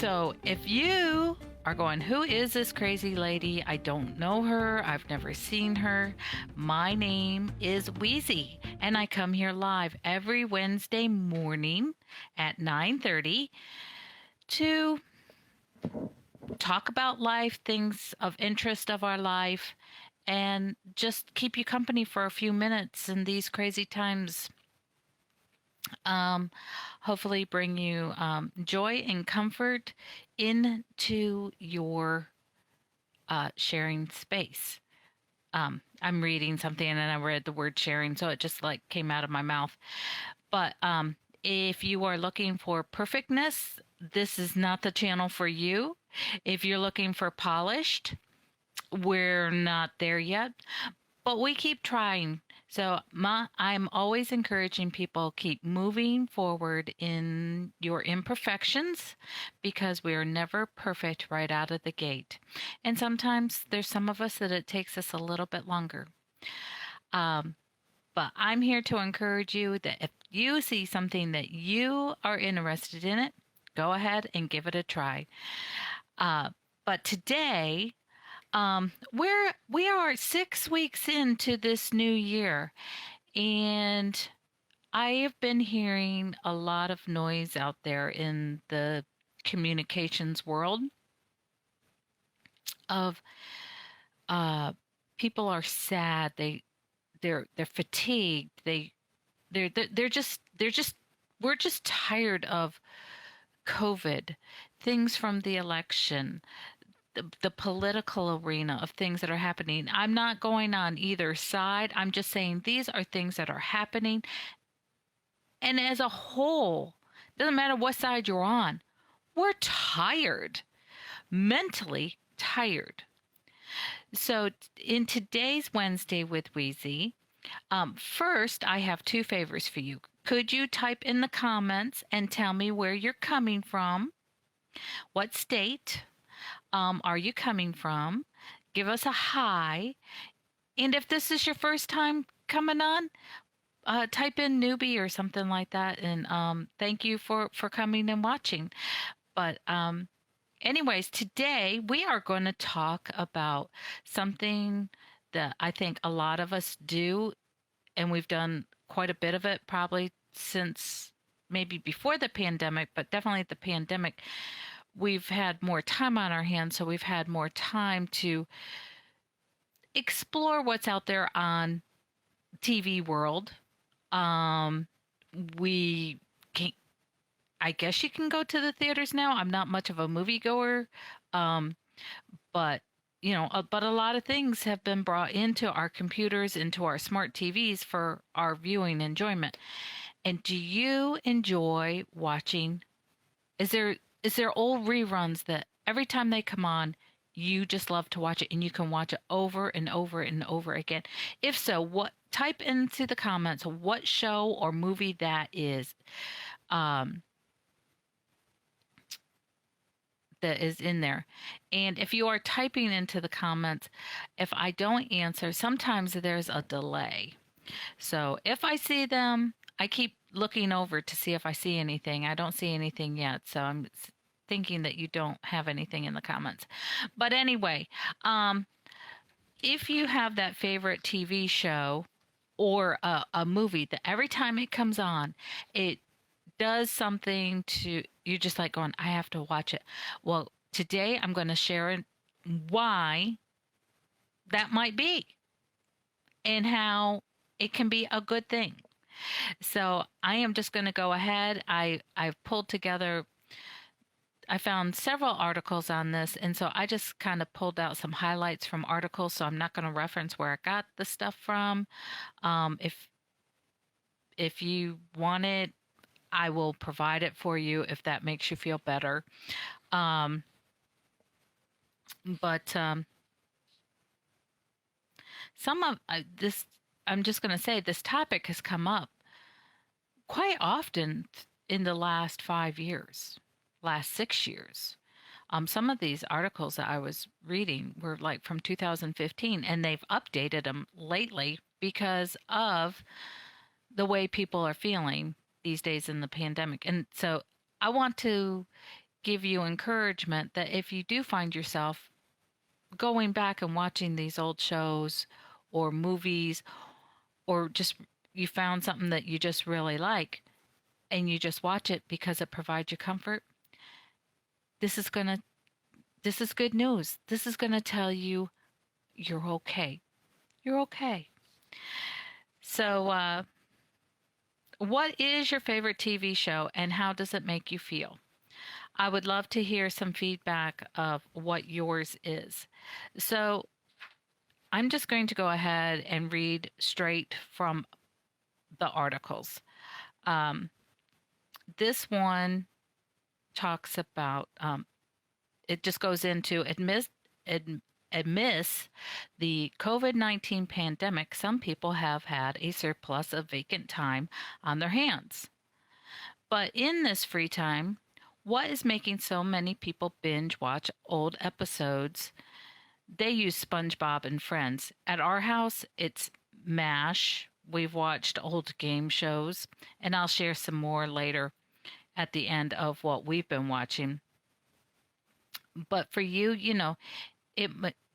So if you are going, who is this crazy lady? I don't know her. I've never seen her. My name is Weezy, and I come here live every Wednesday morning at 9:30 to talk about life, things of interest of our life, and just keep you company for a few minutes in these crazy times. Um, Hopefully, bring you joy and comfort into your sharing space. I'm reading something and then I read the word sharing, so it just like came out of my mouth. But if you are looking for perfectness, this is not the channel for you. If you're looking for polished, we're not there yet, but we keep trying. So I'm always encouraging people keep moving forward in your imperfections because we are never perfect right out of the gate. And sometimes there's some of us that it takes us a little bit longer. Um, but I'm here to encourage you that if you see something that you are interested in it, go ahead and give it a try. Uh, but today, we are 6 weeks into this new year, and I have been hearing a lot of noise out there in the communications world of uh, people are sad. They're fatigued. They're just we're just tired of COVID, things from the election, the political arena of things that are happening. I'm not going on either side. I'm just saying these are things that are happening. And as a whole, doesn't matter what side you're on, we're tired, mentally tired. So in today's Wednesday with Wheezy, first I have two favors for you. Could you type in the comments and tell me where you're coming from? What state? Are you coming from? Give us a hi. And if this is your first time coming on, type in newbie or something like that. And thank you for coming and watching. But anyways, today we are going to talk about something that I think a lot of us do, and we've done quite a bit of it probably since maybe before the pandemic, but definitely the pandemic we've had more time on our hands, so we've had more time to explore what's out there on TV world. Um, we can, I guess you can go to the theaters now. I'm not much of a moviegoer, um, but but a lot of things have been brought into our computers, into our smart TVs for our viewing enjoyment. And do you enjoy watching? Is there is there old reruns that every time they come on, you just love to watch it and you can watch it over and over and over again? If so, what type into the comments what show or movie that is um, that is in there. And if you are typing into the comments, if I don't answer, sometimes there's a delay. So if I see them, I keep looking over to see if I see anything. I don't see anything yet, so I'm thinking that you don't have anything in the comments. But anyway, if you have that favorite TV show or a movie that every time it comes on, it does something to you, just like going, I have to watch it. Well, today I'm going to share why that might be and how it can be a good thing. So I am just going to go ahead. I've pulled together, I found several articles on this, and so I just kind of pulled out some highlights from articles. So I'm not going to reference where I got the stuff from. If you want it, I will provide it for you if that makes you feel better. Um, but some of this, I'm just going to say, this topic has come up quite often in the last 5 years, last 6 years. Some of these articles that I was reading were like from 2015, and they've updated them lately because of the way people are feeling these days in the pandemic. And so I want to give you encouragement that if you do find yourself going back and watching these old shows or movies, or just you found something that you just really like and you just watch it because it provides you comfort, this is going to this is good news. This is going to tell you you're okay. You're okay. So, what is your favorite TV show and how does it make you feel? I would love to hear some feedback of what yours is. So, I'm just going to go ahead and read straight from the articles. Um, this one talks about, it just goes into amidst the COVID 19 pandemic, some people have had a surplus of vacant time on their hands. But in this free time, what is making so many people binge watch old episodes? They use SpongeBob and Friends. At our house, it's MASH. We've watched old game shows, and I'll share some more later at the end of what we've been watching. But for you, it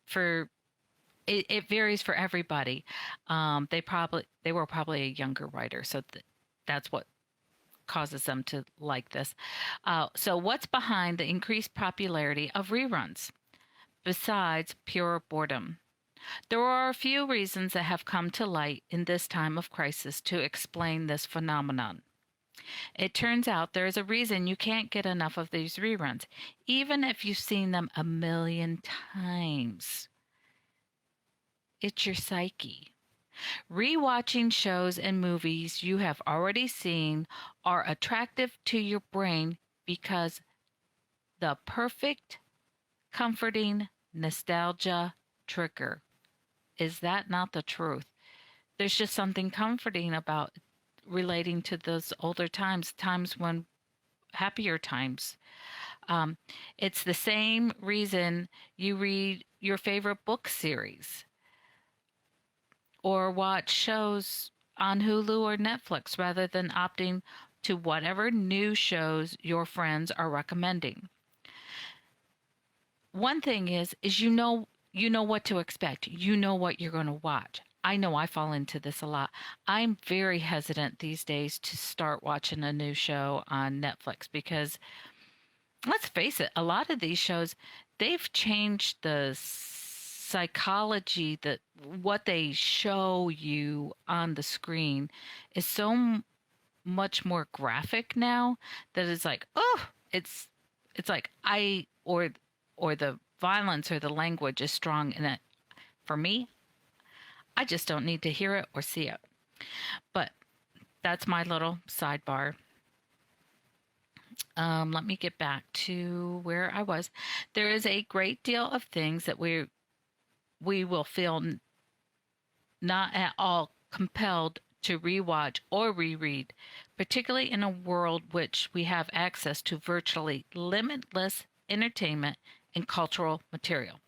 for it varies for everybody. They were probably a younger writer, so that's what causes them to like this. So what's behind the increased popularity of reruns besides pure boredom? There are a few reasons that have come to light in this time of crisis to explain this phenomenon. It turns out there is a reason you can't get enough of these reruns, even if you've seen them a million times. It's your psyche. Rewatching shows and movies you have already seen are attractive to your brain because the perfect, comforting nostalgia trigger. Is that not the truth? There's just something comforting about relating to those older times when happier times. It's the same reason you read your favorite book series or watch shows on Hulu or Netflix rather than opting to whatever new shows your friends are recommending. One thing is you know what to expect. You know what you're going to watch. I know I fall into this a lot. I'm very hesitant these days to start watching a new show on Netflix because let's face it, a lot of these shows, they've changed the psychology that what they show you on the screen is so much more graphic now that it's like, oh, it's like or the violence or the language is strong in it. For me, I just don't need to hear it or see it. But that's my little sidebar. Let me get back to where I was. There is a great deal of things that we will feel not at all compelled to rewatch or reread, particularly in a world which we have access to virtually limitless entertainment and cultural material.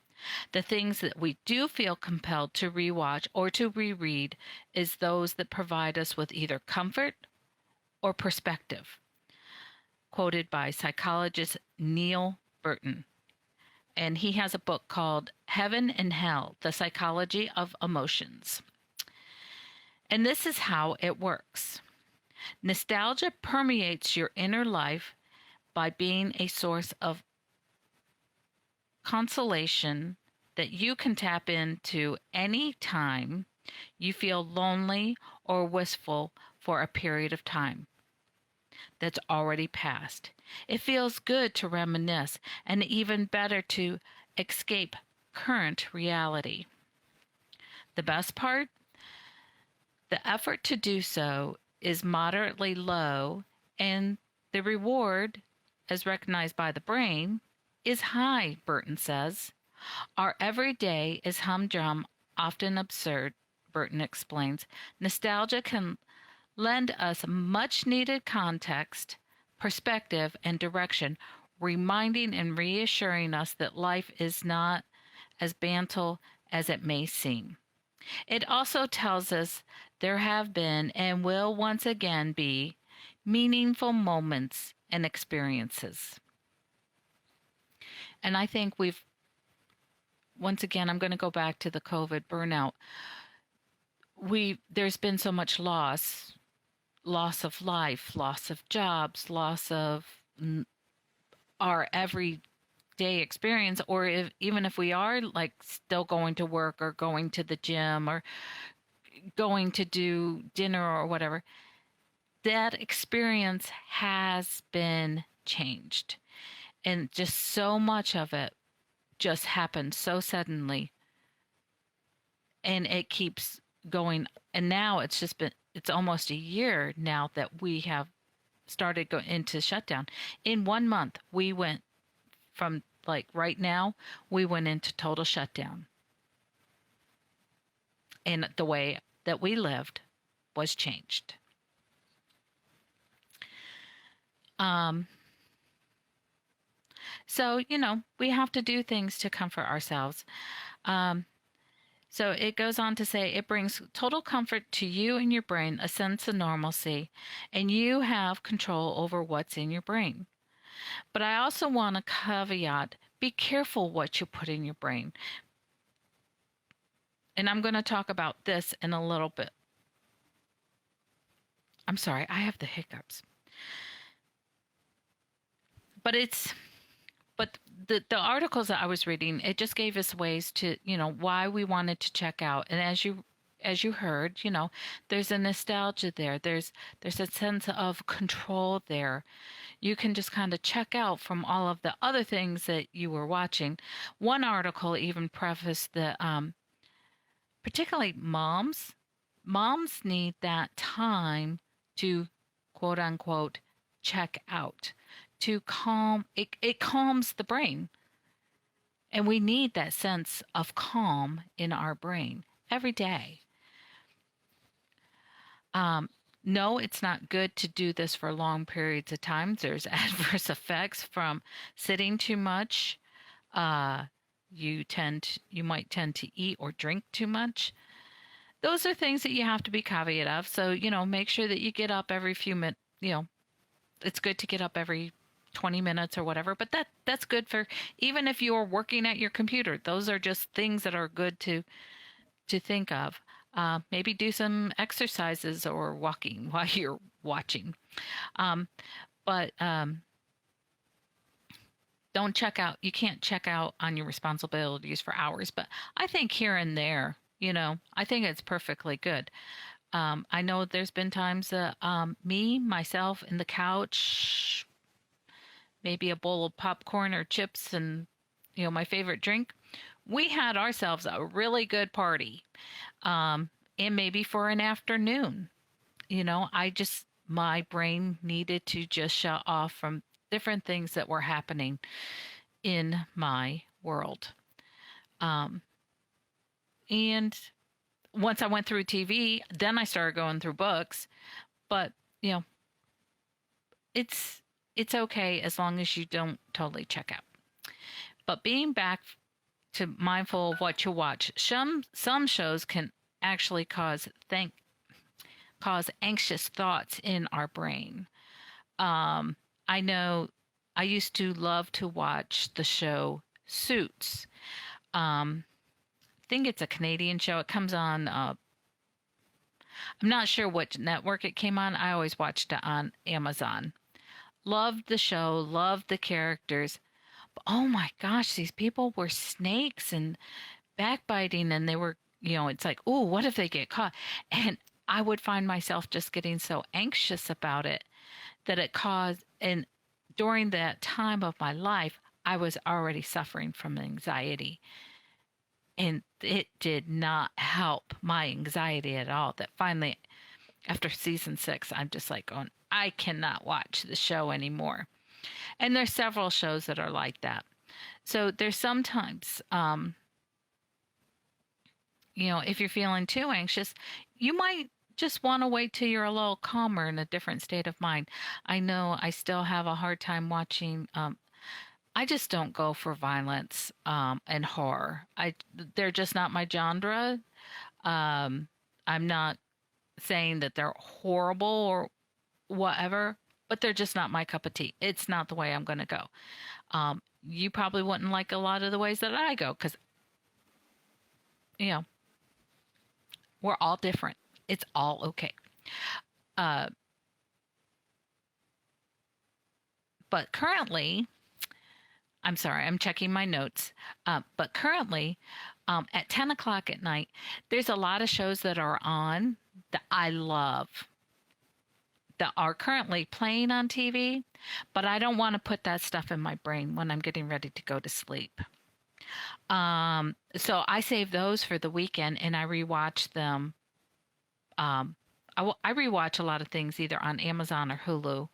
The things that we do feel compelled to rewatch or to reread is those that provide us with either comfort or perspective. Quoted by psychologist Neil Burton. And he has a book called Heaven and Hell, The Psychology of Emotions. And this is how it works. Nostalgia permeates your inner life by being a source of consolation that you can tap into any time you feel lonely or wistful for a period of time that's already passed. It feels good to reminisce and even better to escape current reality. The best part? The effort to do so is moderately low and the reward, as recognized by the brain, is high, Burton says. Our everyday is humdrum, often absurd, Burton explains. Nostalgia can lend us much needed context, perspective, and direction, reminding and reassuring us that life is not as banal as it may seem. It also tells us there have been and will once again be meaningful moments and experiences. And I think once again, I'm going to go back to the COVID burnout. There's been so much loss of life, loss of jobs, loss of our everyday experience, or even if we are like still going to work or going to the gym or going to do dinner or whatever, that experience has been changed. And just so much of it just happened so suddenly, and it keeps going. And now it's almost a year now that we have started going into shutdown. In 1 month, we went from, like, right now, we went into total shutdown. And the way that we lived was changed. Um, so, we have to do things to comfort ourselves. Um, so it goes on to say it brings total comfort to you and your brain, a sense of normalcy, and you have control over what's in your brain. But I also want to caveat, be careful what you put in your brain. And I'm going to talk about this in a little bit. I'm sorry, I have the hiccups. But the articles that I was reading, it just gave us ways to, why we wanted to check out. And as you heard, there's a nostalgia there. There's a sense of control there. You can just kind of check out from all of the other things that you were watching. One article even prefaced that particularly moms need that time to, quote unquote, check out, to it calms the brain. And we need that sense of calm in our brain every day. No, it's not good to do this for long periods of time. There's adverse effects from sitting too much. You might tend to eat or drink too much. Those are things that you have to be caveat of. So, make sure that you get up every few minutes. It's good to get up every 20 minutes or whatever, but that's good for, even if you're working at your computer. Those are just things that are good to think of. Maybe do some exercises or walking while you're watching. But don't check out. You can't check out on your responsibilities for hours. But I think here and there, I think it's perfectly good. I know there's been times that myself, in the couch, maybe a bowl of popcorn or chips and, my favorite drink. We had ourselves a really good party. And maybe for an afternoon, my brain needed to just shut off from different things that were happening in my world. And once I went through TV, then I started going through books. But, it's okay as long as you don't totally check out. But being back to mindful of what you watch, some shows can actually cause anxious thoughts in our brain. I know I used to love to watch the show Suits. I think it's a Canadian show. It comes on, I'm not sure what network it came on. I always watched it on Amazon. Loved the show, loved the characters. But oh my gosh, these people were snakes and backbiting, and they were, it's like, oh, what if they get caught? And I would find myself just getting so anxious about it that it caused, and during that time of my life, I was already suffering from anxiety. And it did not help my anxiety at all. That finally, after season 6, I'm just like going, I cannot watch the show anymore. And there's several shows that are like that. So there's sometimes, if you're feeling too anxious, you might just want to wait till you're a little calmer, in a different state of mind. I know I still have a hard time watching. I just don't go for violence and horror. They're just not my genre. I'm not saying that they're horrible or whatever, but they're just not my cup of tea. It's not the way I'm going to go. you probably wouldn't like a lot of the ways that I go because, you know, we're all different. It's all okay. Uh, but currently, I'm sorry, I'm checking my notes. But currently, at 10 o'clock at night, there's a lot of shows that are on that I love that are currently playing on TV, but I don't want to put that stuff in my brain when I'm getting ready to go to sleep. So I save those for the weekend and I rewatch them. I rewatch a lot of things either on Amazon or Hulu.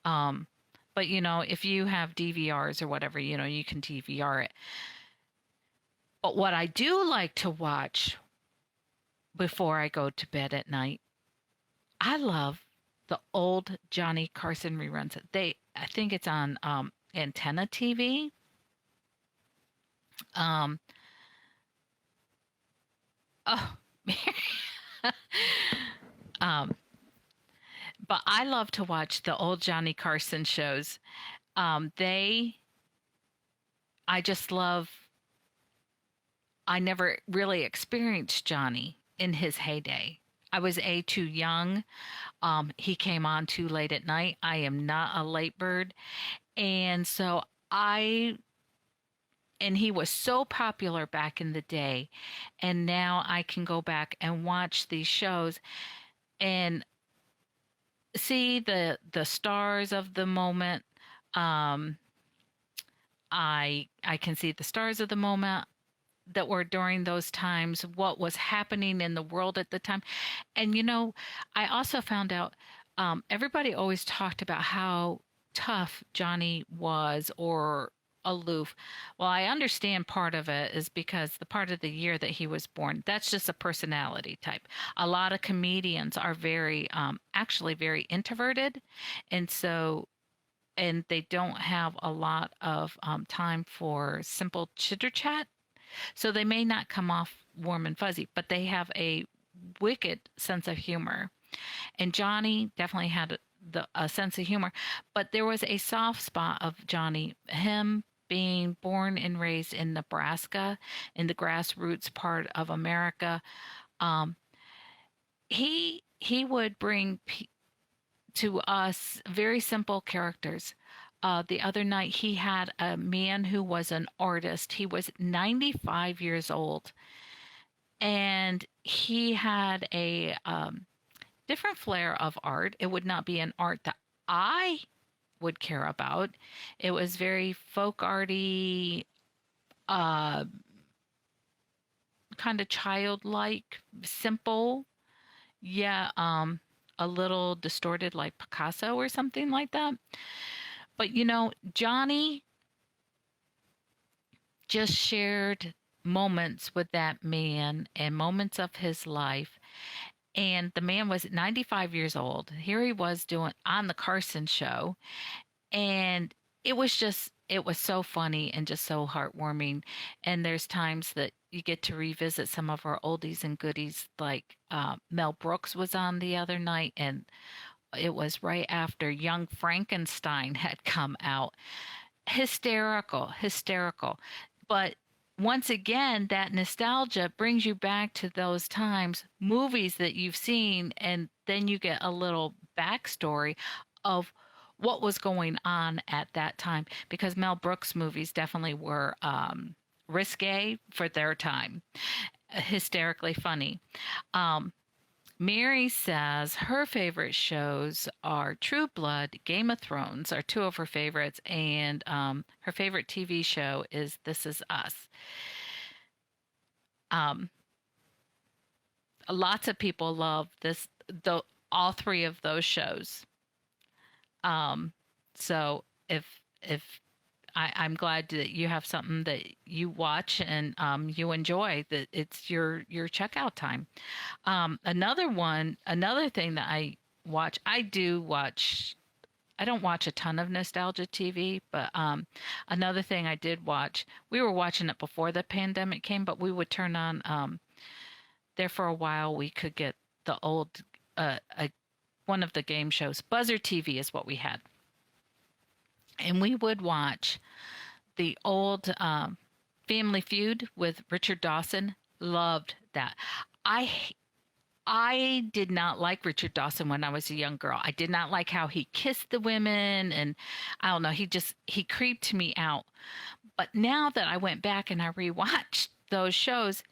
Um, but if you have DVRs or whatever, you can DVR it. But what I do like to watch before I go to bed at night, I love the old Johnny Carson reruns. I think it's on Antenna TV. Um, oh, um, but I love to watch the old Johnny Carson shows. They, I just love. I never really experienced Johnny in his heyday. I was too young. He came on too late at night. I am not a late bird, and so I and he was so popular back in the day, and now I can go back and watch these shows and see the stars of the moment. Um, I can see the stars of the moment that were during those times, what was happening in the world at the time. And I also found out everybody always talked about how tough Johnny was or aloof. Well, I understand part of it is because the part of the year that he was born, that's just a personality type. A lot of comedians are very, actually very introverted. And so, and they don't have a lot of time for simple chitter chat. So they may not come off warm and fuzzy, but they have a wicked sense of humor. And Johnny definitely had a sense of humor, but there was a soft spot of Johnny, him being born and raised in Nebraska, in the grassroots part of America. Um, he would bring to us very simple characters. The other night, he had a man who was an artist. He was 95 years old, and he had a different flair of art. It would not be an art that I would care about. It was very folk arty, uh, kind of childlike, simple, yeah, a little distorted like Picasso or something like that. But Johnny just shared moments with that man and moments of his life. And the man was 95 years old. Here he was doing on the Carson show. And it was so funny and just so heartwarming. And there's times that you get to revisit some of our oldies and goodies, like Mel Brooks was on the other night, and it was right after Young Frankenstein had come out. Hysterical, hysterical. But once again, that nostalgia brings you back to those times, movies that you've seen, and then you get a little backstory of what was going on at that time. Because Mel Brooks movies definitely were risque for their time, hysterically funny. Um, Mary says her favorite shows are True Blood, Game of Thrones are two of her favorites, and her favorite TV show is This Is Us. Um, Lots of people love all three of those shows. Um, so if I'm glad that you have something that you watch and you enjoy, that it's your checkout time. Another thing that I do watch. I don't watch a ton of nostalgia TV, but another thing I did watch. We were watching it before the pandemic came, but we would turn on there for a while. We could get the old one of the game shows. Buzzer TV is what we had, and we would watch the old Family Feud with Richard Dawson. Loved that. I I did not like Richard Dawson when I was a young girl. I did not like how he kissed the women, and I don't know, he creeped me out. But now that I went back and I rewatched those shows,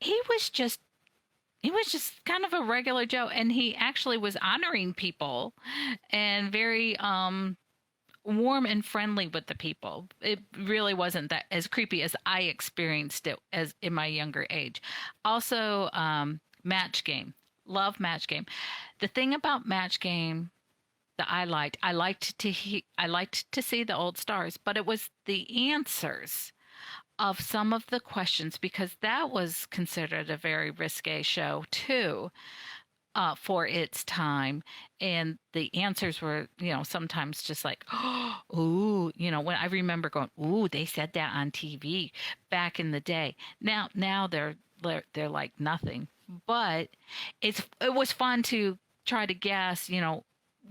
he was just he was just kind of a regular Joe, and he actually was honoring people and very warm and friendly with the people. It really wasn't that as creepy as I experienced it as in my younger age. Also, Match Game. Love Match Game. The thing about Match Game that I liked to see the old stars, but it was the answers of some of the questions because that was considered a very risque show too, for its time. And the answers were, sometimes just like, ooh, when I remember going, ooh, they said that on TV back in the day. Now they're like nothing. But it was fun to try to guess,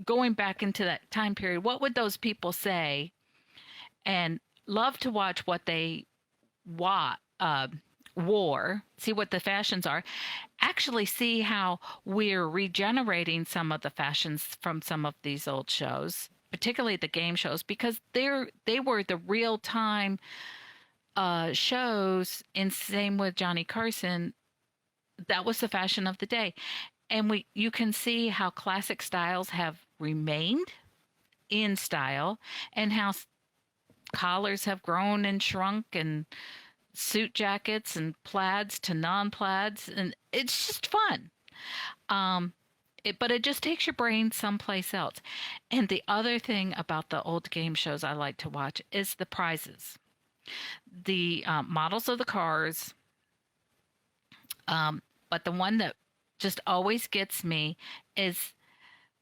going back into that time period, what would those people say? And love to watch what they wa- uh, wore, see what the fashions are, actually see how we're regenerating some of the fashions from some of these old shows, particularly the game shows, because they were the real time shows. And same with Johnny Carson, that was the fashion of the day. And you can see how classic styles have remained in style, and how collars have grown and shrunk, and suit jackets and plaids to non-plaids, and it's just fun. But it just takes your brain someplace else. And the other thing about the old game shows I like to watch is the prizes, the models of the cars. But the one that just always gets me is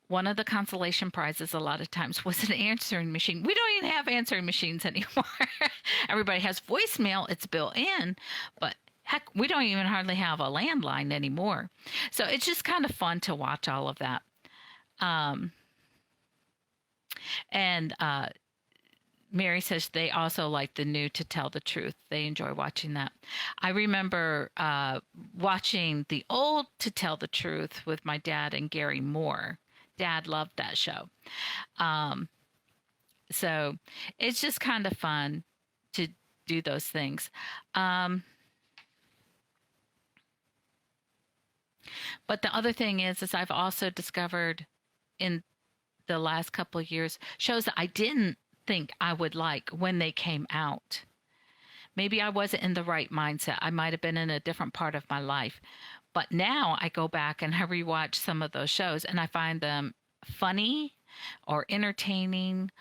one of the consolation prizes a lot of times was an answering machine. We don't even have answering machines anymore. Everybody has voicemail, it's built in, but heck, we don't even hardly have a landline anymore. So it's just kind of fun to watch all of that. And Mary says they also like the new To Tell the Truth. They enjoy watching that. I remember watching the old To Tell the Truth with my dad and Gary Moore. Dad loved that show. So it's just kind of fun to do those things. But the other thing is I've also discovered in the last couple of years shows that I didn't think I would like when they came out. Maybe I wasn't in the right mindset. I might have been in a different part of my life. But now I go back and I rewatch some of those shows and I find them funny or entertaining.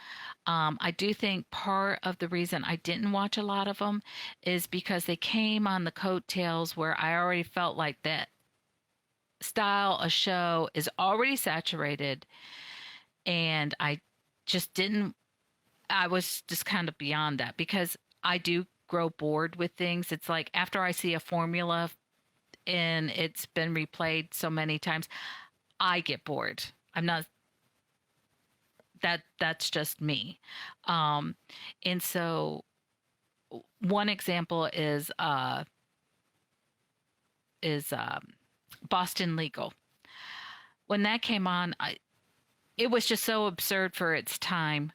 I do think part of the reason I didn't watch a lot of them is because they came on the coattails where I already felt like that style of show is already saturated. And I just didn't, I was just kind of beyond that because I do grow bored with things. It's like after I see a formula and it's been replayed so many times, I get bored. I'm not that's just me. And so one example is Boston Legal. When that came on, it was just so absurd for its time.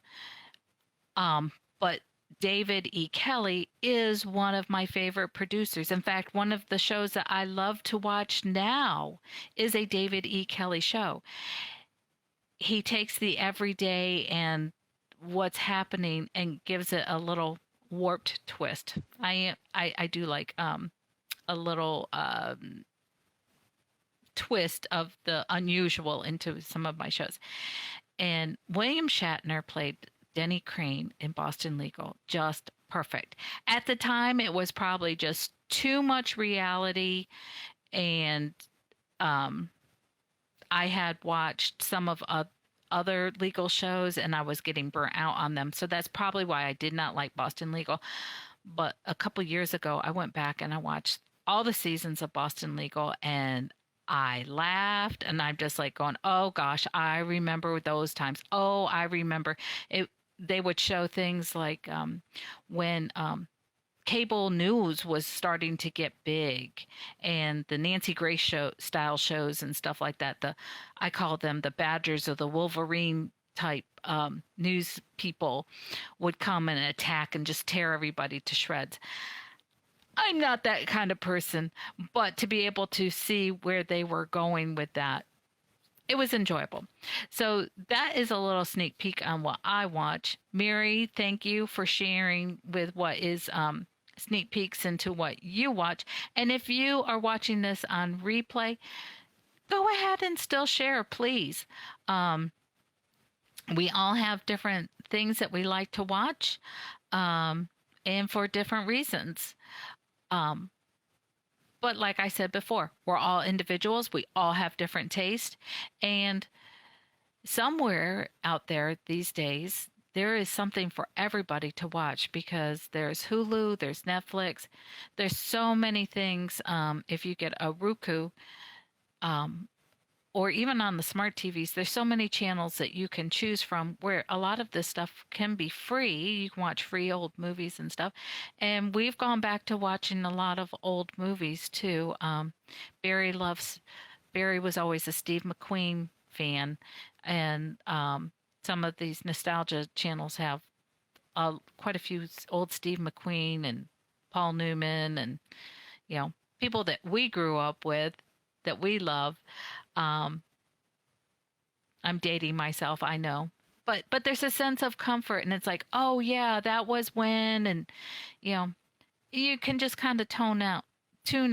But David E. Kelly is one of my favorite producers. In fact, one of the shows that I love to watch now is a David E. Kelly show. He takes the everyday and what's happening and gives it a little warped twist. I do like a little twist of the unusual into some of my shows. And William Shatner played Denny Crane in Boston Legal, just perfect. At the time, it was probably just too much reality, and I had watched some of other legal shows, and I was getting burnt out on them. So that's probably why I did not like Boston Legal. But a couple years ago, I went back and I watched all the seasons of Boston Legal, and I laughed, and I'm just like going, oh gosh, I remember those times. Oh, I remember it. they would show things like when cable news was starting to get big, and the Nancy Grace show style shows and stuff like that. I call them the Badgers or the Wolverine type news people would come and attack and just tear everybody to shreds. I'm not that kind of person, but to be able to see where they were going with that, it was enjoyable. So that is a little sneak peek on what I watch. Mary, thank you for sharing with what is sneak peeks into what you watch. And if you are watching this on replay, go ahead and still share, please. Um, we all have different things that we like to watch, um, and for different reasons. Um, but like I said before, we're all individuals. We all have different taste. And somewhere out there these days, there is something for everybody to watch because there's Hulu, there's Netflix, there's so many things. If you get a Roku, um, or even on the smart TVs, there's so many channels that you can choose from where a lot of this stuff can be free. You can watch free old movies and stuff. And we've gone back to watching a lot of old movies too. Barry loves, Barry was always a Steve McQueen fan. And some of these nostalgia channels have quite a few old Steve McQueen and Paul Newman and, people that we grew up with that we love. Um, I'm dating myself, I know. But there's a sense of comfort and it's like, oh yeah, that was when, and you know, you can just kind of tune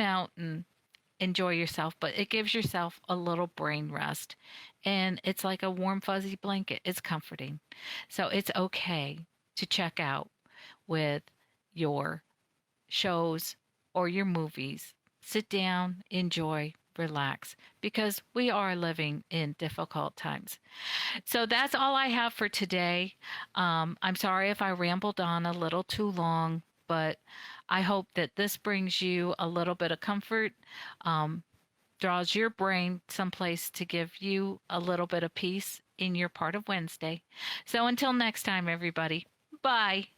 out and enjoy yourself, but it gives yourself a little brain rest. And it's like a warm fuzzy blanket. It's comforting. So it's okay to check out with your shows or your movies. Sit down, enjoy, relax, because we are living in difficult times. So that's all I have for today. I'm sorry if I rambled on a little too long, but I hope that this brings you a little bit of comfort, um, draws your brain someplace to give you a little bit of peace in your part of Wednesday. So until next time, everybody, bye.